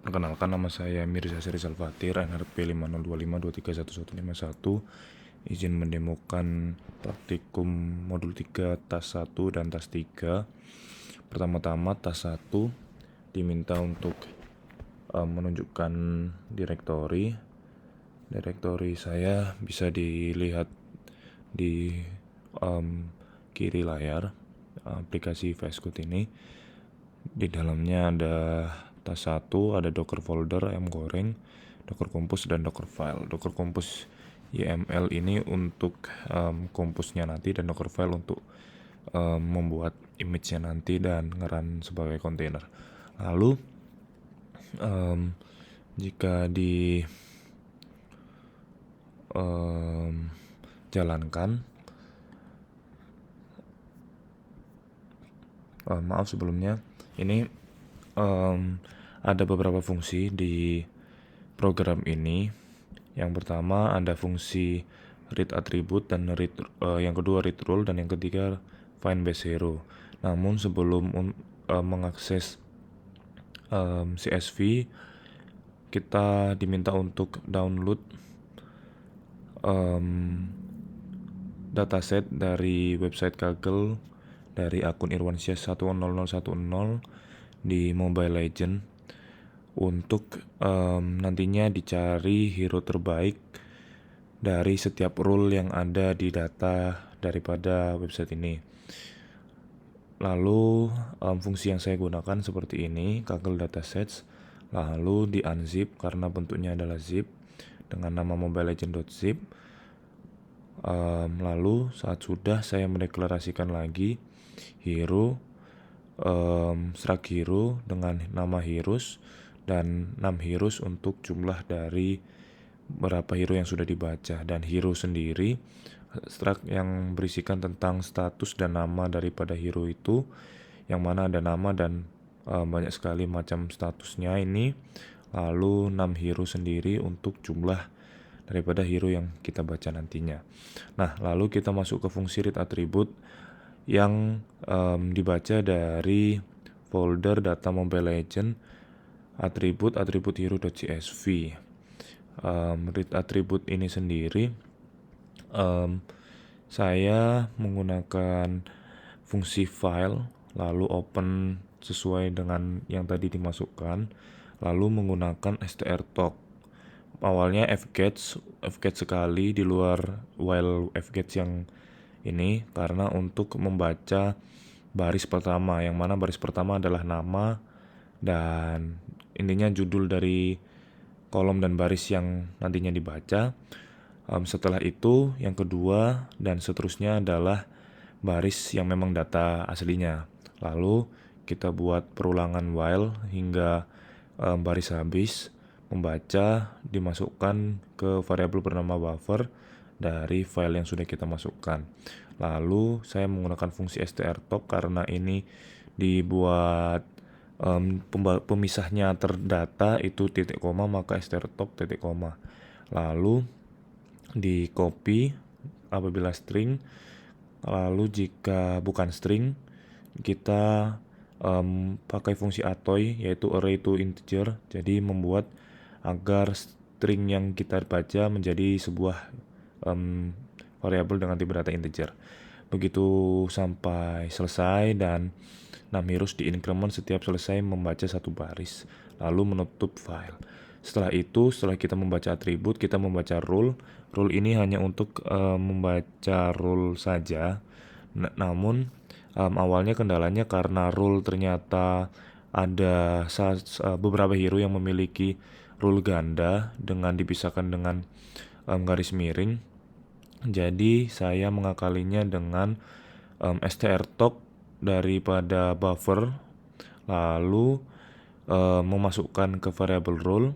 Perkenalkan, nama saya Mirza Seri Salvatir, NRP 5025231151. Izin mendemokan praktikum modul 3 tas 1 dan tas 3. Pertama-tama tas 1 diminta untuk menunjukkan direktori. Direktori saya bisa dilihat di kiri layar aplikasi Facecode ini. Di dalamnya ada tas 1, ada Docker folder, ayam goreng, Docker Compose, dan Docker file. Docker Compose YML ini untuk compose-nya nanti, dan Docker file untuk membuat image-nya nanti dan ngeran sebagai kontainer. Lalu jika jalankan, maaf sebelumnya, ini ada beberapa fungsi di program ini. Yang pertama ada fungsi read attribute dan yang kedua read rule, dan yang ketiga find base hero. Namun sebelum mengakses CSV, kita diminta untuk download dataset dari website Kaggle dari akun Irwansyah10010 di Mobile Legends untuk nantinya dicari hero terbaik dari setiap role yang ada di data daripada website ini. Lalu fungsi yang saya gunakan seperti ini, Kaggle datasets, lalu di unzip karena bentuknya adalah zip dengan nama mobilelegend.zip. Lalu saat sudah, saya mendeklarasikan lagi hero, struct hero dengan nama heroes dan 6 heroes untuk jumlah dari berapa hero yang sudah dibaca, dan hero sendiri struct yang berisikan tentang status dan nama daripada hero itu, yang mana ada nama dan banyak sekali macam statusnya ini. Lalu 6 hero sendiri untuk jumlah daripada hero yang kita baca nantinya. Nah, lalu kita masuk ke fungsi read attribute yang dibaca dari folder data Mobile Legends atribut hero.csv. Read attribute ini sendiri saya menggunakan fungsi file, lalu open sesuai dengan yang tadi dimasukkan, lalu menggunakan strtalk. Awalnya fgetch sekali di luar while fgetch yang ini, karena untuk membaca baris pertama, yang mana baris pertama adalah nama dan intinya judul dari kolom dan baris yang nantinya dibaca. Setelah itu yang kedua dan seterusnya adalah baris yang memang data aslinya. Lalu kita buat perulangan while hingga baris habis. Membaca dimasukkan ke variabel bernama buffer dari file yang sudah kita masukkan. Lalu saya menggunakan fungsi strtalk karena ini dibuat pemisahnya terdata itu titik koma, maka strtalk titik koma. Lalu di copy apabila string, lalu jika bukan string kita pakai fungsi atoy, yaitu array to integer, jadi membuat agar string yang kita baca menjadi sebuah variabel dengan tipe data integer. Begitu sampai selesai, dan 6 heroes di increment setiap selesai membaca satu baris, lalu menutup file. Setelah itu, setelah kita membaca atribut, kita membaca rule. Rule ini hanya untuk membaca rule saja. Namun awalnya kendalanya karena rule ternyata ada beberapa hero yang memiliki rule ganda dengan dipisahkan dengan garis miring. Jadi saya mengakalinya dengan strtalk daripada buffer, lalu memasukkan ke variabel rule,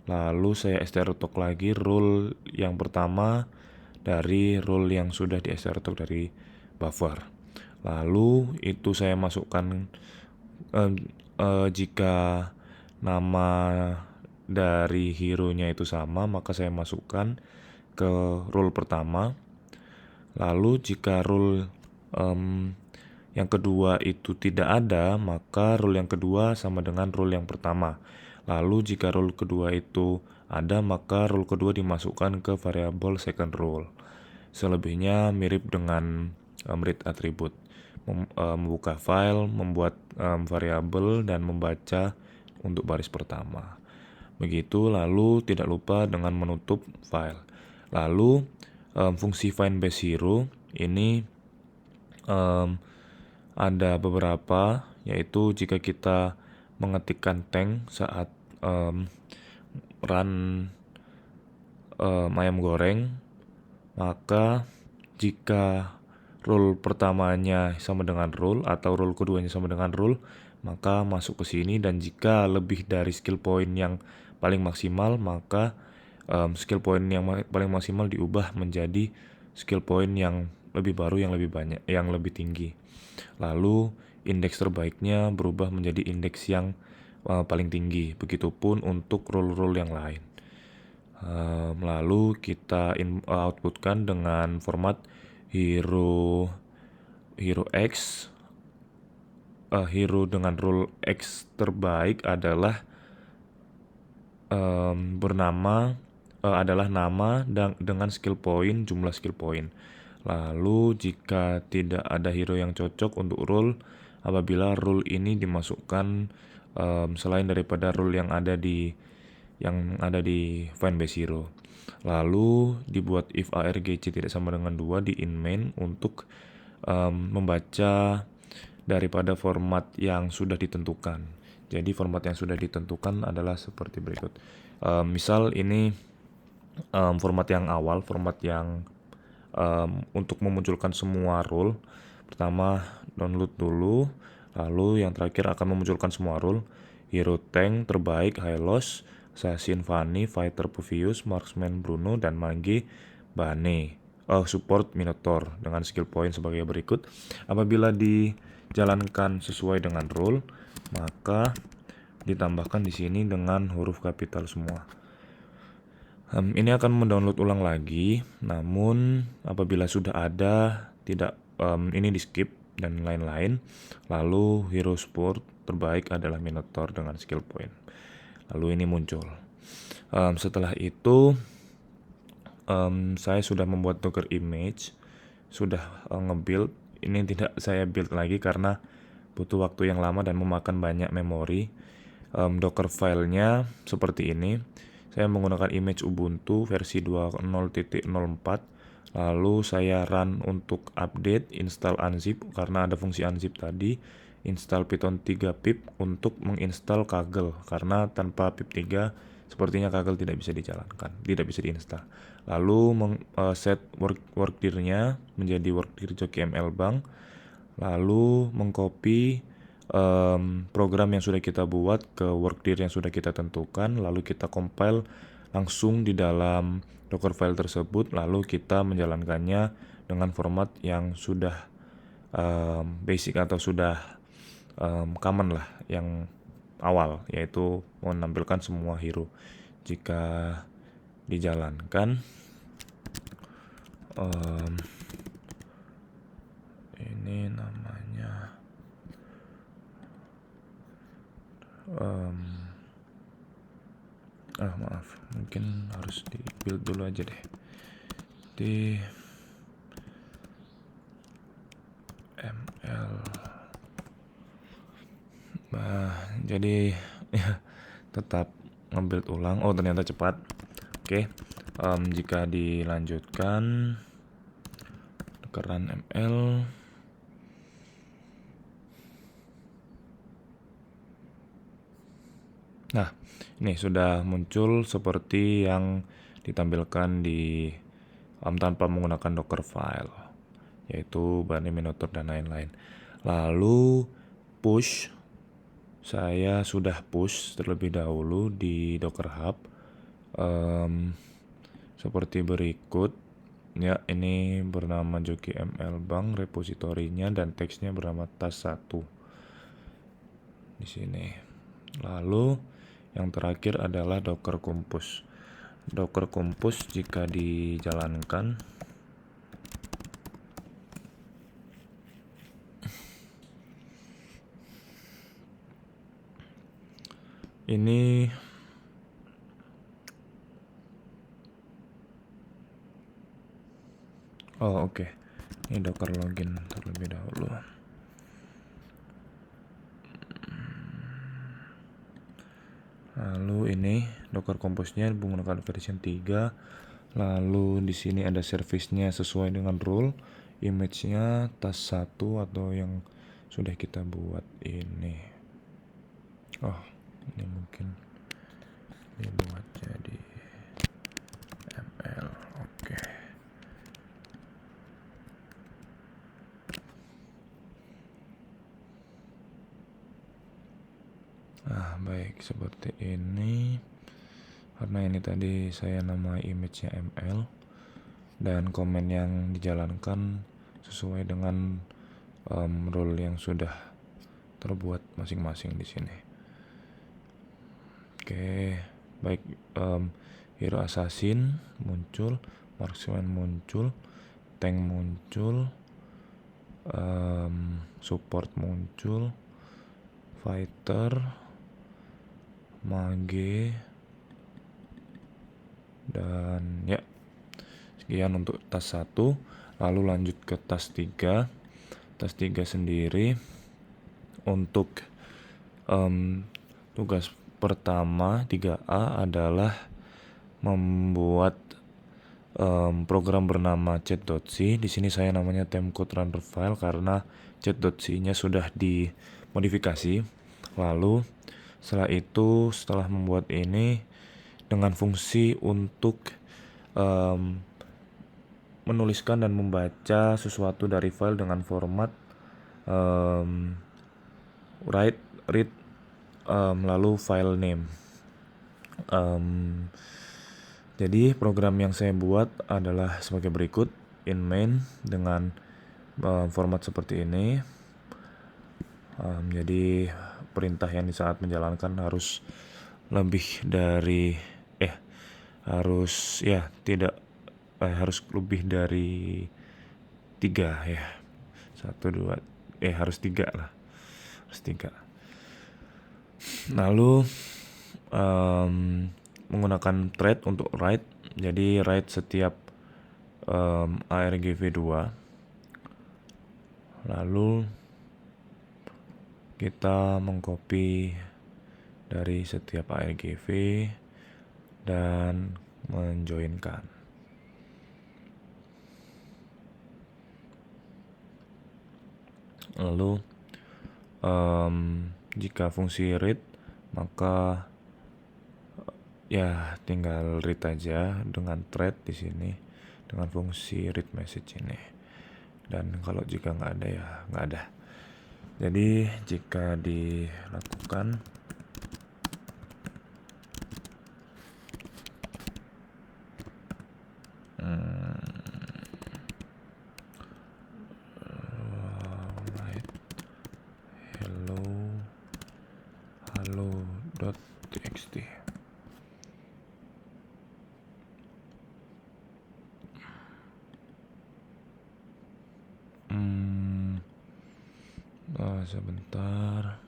lalu saya strtalk lagi rule yang pertama dari rule yang sudah di strtalk dari buffer. Lalu itu saya masukkan jika nama dari hero-nya itu sama, maka saya masukkan ke rule pertama. Lalu jika rule yang kedua itu tidak ada, maka rule yang kedua sama dengan rule yang pertama. Lalu jika rule kedua itu ada, maka rule kedua dimasukkan ke variabel second rule. Selebihnya mirip dengan read atribut. Membuka file, membuat variabel, dan membaca untuk baris pertama. Begitu, lalu tidak lupa dengan menutup file. Lalu fungsi find base hero ini ada beberapa, yaitu jika kita mengetikkan tank saat run ayam goreng, maka jika rule pertamanya sama dengan rule atau rule keduanya sama dengan rule, maka masuk ke sini, dan jika lebih dari skill point yang paling maksimal, maka skill point yang paling maksimal diubah menjadi skill point yang lebih baru, yang lebih banyak, yang lebih tinggi. Lalu indeks terbaiknya berubah menjadi indeks yang paling tinggi. Begitupun untuk rule-rule yang lain. Lalu kita outputkan dengan format hero X. Hero dengan rule X terbaik adalah adalah nama dan dengan skill point, jumlah skill point. Lalu jika tidak ada hero yang cocok untuk rule, apabila rule ini dimasukkan selain daripada rule yang ada di find base hero. Lalu dibuat if argc tidak sama dengan 2 di in main untuk membaca daripada format yang sudah ditentukan. Jadi format yang sudah ditentukan adalah seperti berikut. Misal ini format yang awal, format yang untuk memunculkan semua rule. Pertama download dulu, lalu yang terakhir akan memunculkan semua rule. Hero tank terbaik Hylos, Assassin Fanny, Fighter Puvius, Marksman Bruno, dan Mage Bane. Support Minotaur dengan skill point sebagai berikut. Apabila dijalankan sesuai dengan rule, maka ditambahkan di sini dengan huruf kapital semua. Ini akan mendownload ulang lagi, namun apabila sudah ada, tidak ini di skip dan lain-lain. Lalu hero support terbaik adalah Minotaur dengan skill point. Lalu ini muncul. Setelah itu saya sudah membuat Docker image, sudah nge-build. Ini tidak saya build lagi karena butuh waktu yang lama dan memakan banyak memori. Docker filenya seperti ini. Saya menggunakan image Ubuntu versi 20.04. Lalu saya run untuk update, install unzip karena ada fungsi unzip tadi, install Python 3 pip untuk menginstal Kaggle karena tanpa pip 3 sepertinya Kaggle tidak bisa dijalankan, tidak bisa diinstal. Lalu set workdir-nya menjadi workdir JockeyML Bank. Lalu mengcopy program yang sudah kita buat ke workdir yang sudah kita tentukan, lalu kita compile langsung di dalam Docker file tersebut, lalu kita menjalankannya dengan format yang sudah basic atau sudah common lah, yang awal, yaitu menampilkan semua hero. Jika dijalankan, ini namanya maaf, mungkin harus di build dulu aja deh di ml. Jadi ya, tetap nge-build ulang. Oh, ternyata cepat. Oke. Jika dilanjutkan run ml, nah, ini sudah muncul seperti yang ditampilkan di tanpa menggunakan Docker file, yaitu Bane, Minotaur, dan lain-lain. Lalu push, saya sudah push terlebih dahulu di Docker Hub seperti berikut. Ya, ini bernama JockeyML Bank, repositorinya dan teksnya bernama task1 di sini. Lalu yang terakhir adalah Docker Compose. Docker Compose jika dijalankan, ini oke. Ini Docker login terlebih dahulu. Lalu ini Docker Compose-nya menggunakan version 3. Lalu di sini ada service-nya sesuai dengan rule. Image-nya task 1 atau yang sudah kita buat ini. Ini mungkin dibuat jadi ML. Oke. Baik, seperti ini. Karena ini tadi saya namai image-nya ML dan komen yang dijalankan sesuai dengan rule yang sudah terbuat masing-masing di sini. Oke, baik. Hero Assassin muncul, Marksman muncul, Tank muncul, Support muncul, Fighter, Mage, dan ya, sekian untuk task 1. Lalu lanjut ke task 3. Task 3 sendiri untuk tugas pertama 3A adalah membuat program bernama chat.c. Di sini saya namanya timecode runner file karena chat.c-nya sudah dimodifikasi. Lalu setelah membuat ini dengan fungsi untuk menuliskan dan membaca sesuatu dari file dengan format write, read, lalu file name. Jadi program yang saya buat adalah sebagai berikut. In main dengan format seperti ini. Jadi perintah yang di saat menjalankan harus lebih dari harus lebih dari 3 ya. 1, 2 harus 3 lah. Harus 3. Lalu menggunakan thread untuk write. Jadi write setiap argv2. Lalu kita mengcopy dari setiap argv dan menjoinkan. Lalu jika fungsi read, maka ya tinggal read aja dengan thread di sini dengan fungsi read message ini. Dan kalau jika nggak ada ya nggak ada. Jadi jika dilakukan hello.txt sebentar.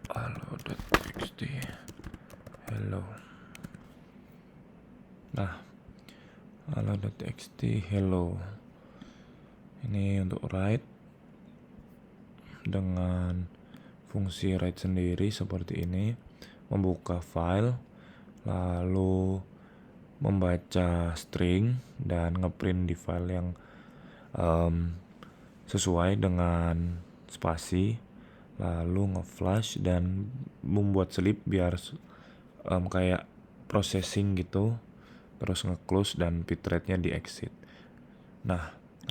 Hello.txt hello. Hello.txt hello. Ini untuk write dengan fungsi write sendiri seperti ini, membuka file, lalu membaca string dan ngeprint di file yang sesuai dengan spasi, lalu ngeflash dan membuat sleep biar kayak processing gitu, terus nge-close dan bitrate-nya di exit.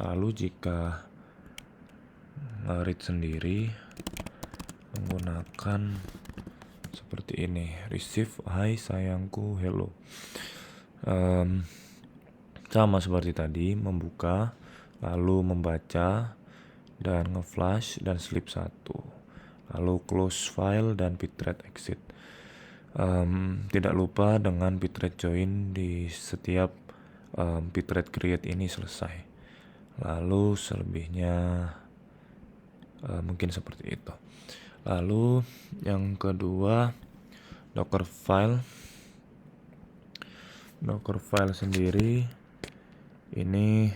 Lalu jika nge-read sendiri menggunakan seperti ini, receive hai sayangku hello. Sama seperti tadi, membuka lalu membaca dan nge-flash dan sleep 1, lalu close file dan bitrate exit. Tidak lupa dengan bitrate join di setiap bitrate create ini selesai. Lalu selebihnya Mungkin seperti itu. Lalu yang kedua, Docker file. Docker file sendiri ini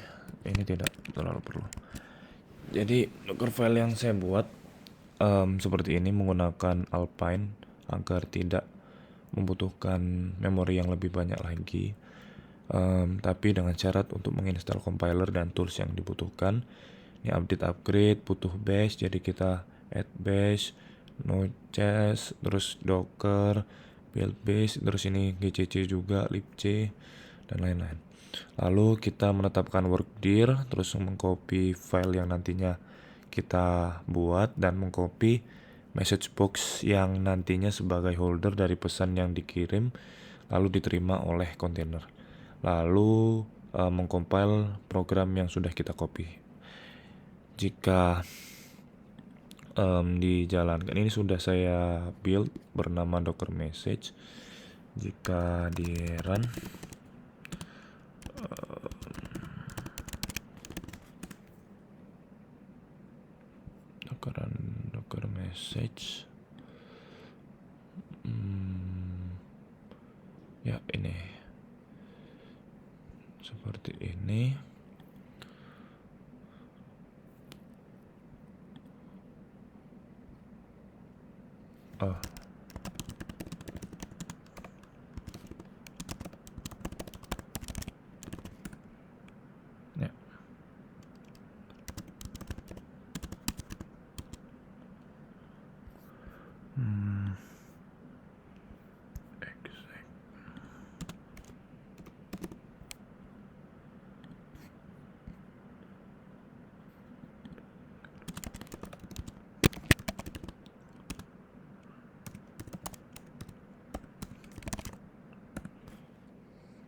tidak terlalu perlu. Jadi Docker file yang saya buat seperti ini menggunakan Alpine agar tidak membutuhkan memori yang lebih banyak lagi. Tapi dengan syarat untuk menginstal compiler dan tools yang dibutuhkan. Ini update upgrade butuh bash, jadi kita add bash, node.js, terus docker, build bash, terus ini gcc juga, libc, dan lain-lain. Lalu kita menetapkan workdir, terus mengcopy file yang nantinya kita buat dan mengcopy message box yang nantinya sebagai holder dari pesan yang dikirim lalu diterima oleh kontainer. Lalu mengcompile program yang sudah kita copy. Jika dijalankan, ini sudah saya build bernama docker message. Jika di run docker message, ya ini seperti ini. Ya.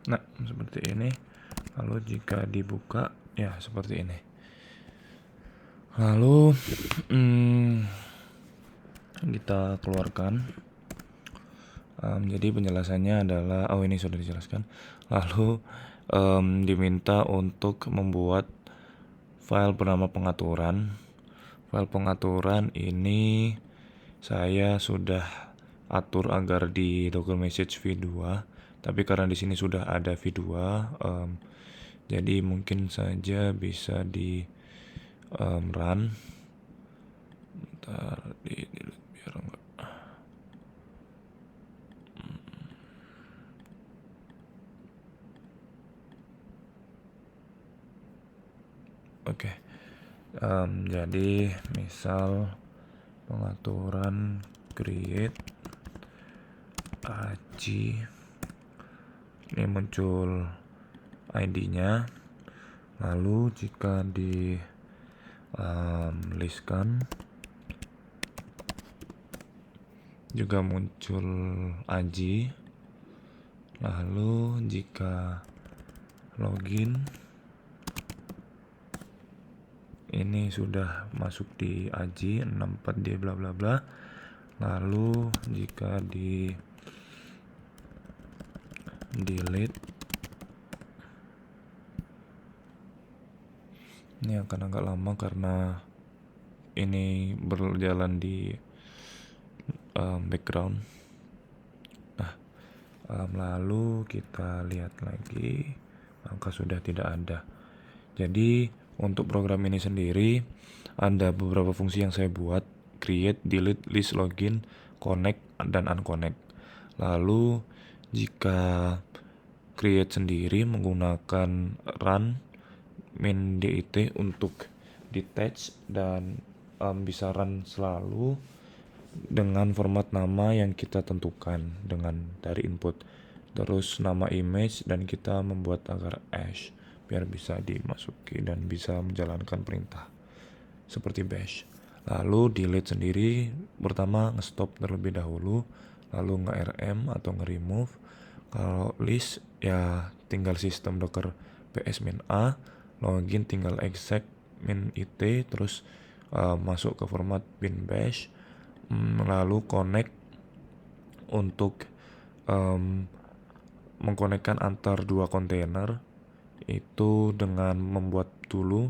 Nah, seperti ini. Lalu jika dibuka, ya seperti ini. Lalu kita keluarkan. Jadi penjelasannya adalah, ini sudah dijelaskan. Lalu diminta untuk membuat file bernama pengaturan. File pengaturan ini saya sudah atur agar di docker message v2, tapi karena di sini sudah ada v2, jadi mungkin saja bisa di run. Bentar, di delete biar enggak. Oke. Jadi misal pengaturan create aji, ini muncul ID-nya. Lalu jika di listkan juga muncul aji. Lalu jika login, ini sudah masuk di aji 64D bla bla bla. Lalu jika di delete, ini akan agak lama karena ini berjalan di background. Nah, lalu kita lihat lagi, maka sudah tidak ada. Jadi untuk program ini sendiri ada beberapa fungsi yang saya buat: create, delete, list, login, connect, dan unconnect. Lalu jika create sendiri menggunakan run main dit untuk detach dan bisa run selalu dengan format nama yang kita tentukan dengan dari input, terus nama image, dan kita membuat agar hash biar bisa dimasuki dan bisa menjalankan perintah seperti bash. Lalu delete sendiri pertama nge-stop terlebih dahulu, lalu nge-rm atau nge-remove. Kalau list ya tinggal sistem docker ps min a, login tinggal exec min it, terus masuk ke format bin bash. Lalu connect untuk mengkonekkan antar dua kontainer itu dengan membuat dulu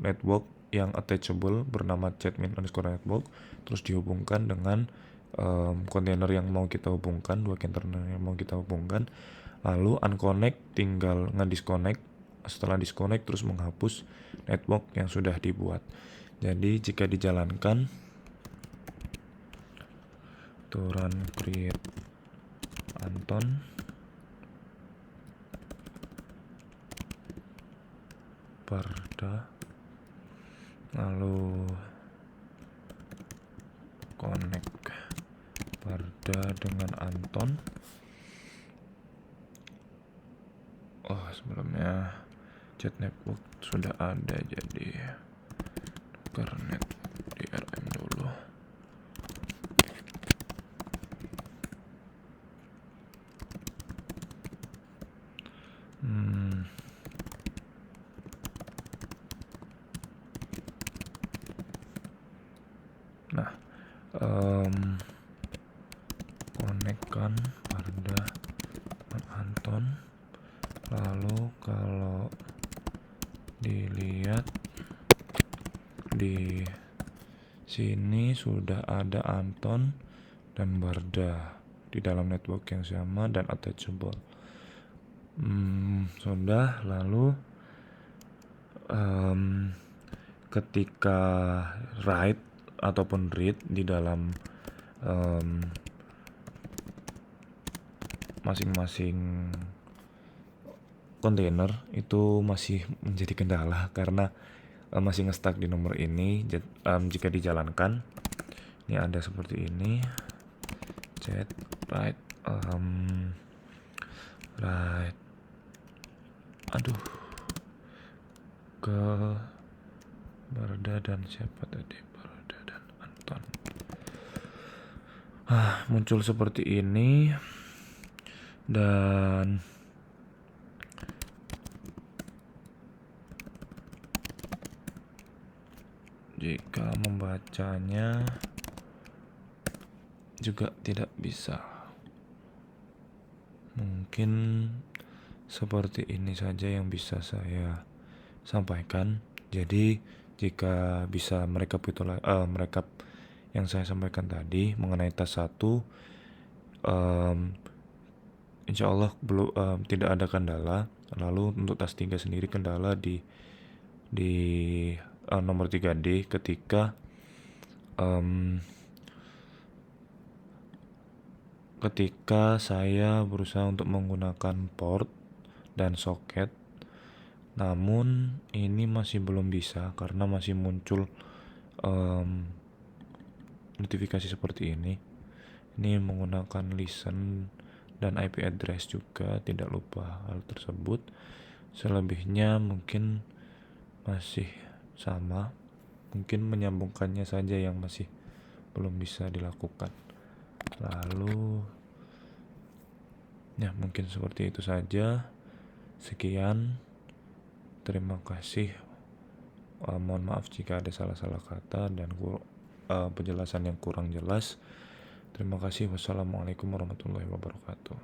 network yang attachable bernama chatmin_network, terus dihubungkan dengan kontainer yang mau kita hubungkan, 2 kontainer yang mau kita hubungkan. Lalu unconnect, tinggal ngedisconnect. Setelah disconnect terus menghapus network yang sudah dibuat. Jadi jika dijalankan, run create Anton, Barda, lalu connect Barda dengan Anton. Oh, sebelumnya chat network sudah ada, jadi karnet DRM dulu. Nah, konekkan Barda dan Anton. Lalu kalau dilihat di sini sudah ada Anton dan Barda di dalam network yang sama dan attachable. Sudah. Lalu ketika write ataupun read di dalam masing-masing kontainer itu masih menjadi kendala karena masih nge-stuck di nomor ini. Jika dijalankan, ini ada seperti ini, chat write ke Barda dan siapa tadi, Barda dan Anton. Muncul seperti ini. Dan jika membacanya juga tidak bisa. Mungkin seperti ini saja yang bisa saya sampaikan. Jadi jika bisa merekap yang saya sampaikan tadi mengenai tas 1, insya Allah tidak ada kendala. Lalu untuk tas 3 sendiri kendala di nomor 3D ketika saya berusaha untuk menggunakan port dan soket, namun ini masih belum bisa karena masih muncul notifikasi seperti ini. Ini menggunakan listen dan IP address juga, tidak lupa hal tersebut. Selebihnya mungkin masih sama, mungkin menyambungkannya saja yang masih belum bisa dilakukan. Lalu ya mungkin seperti itu saja. Sekian, terima kasih. Mohon maaf jika ada salah-salah kata dan penjelasan yang kurang jelas. Terima kasih. Wassalamualaikum warahmatullahi wabarakatuh.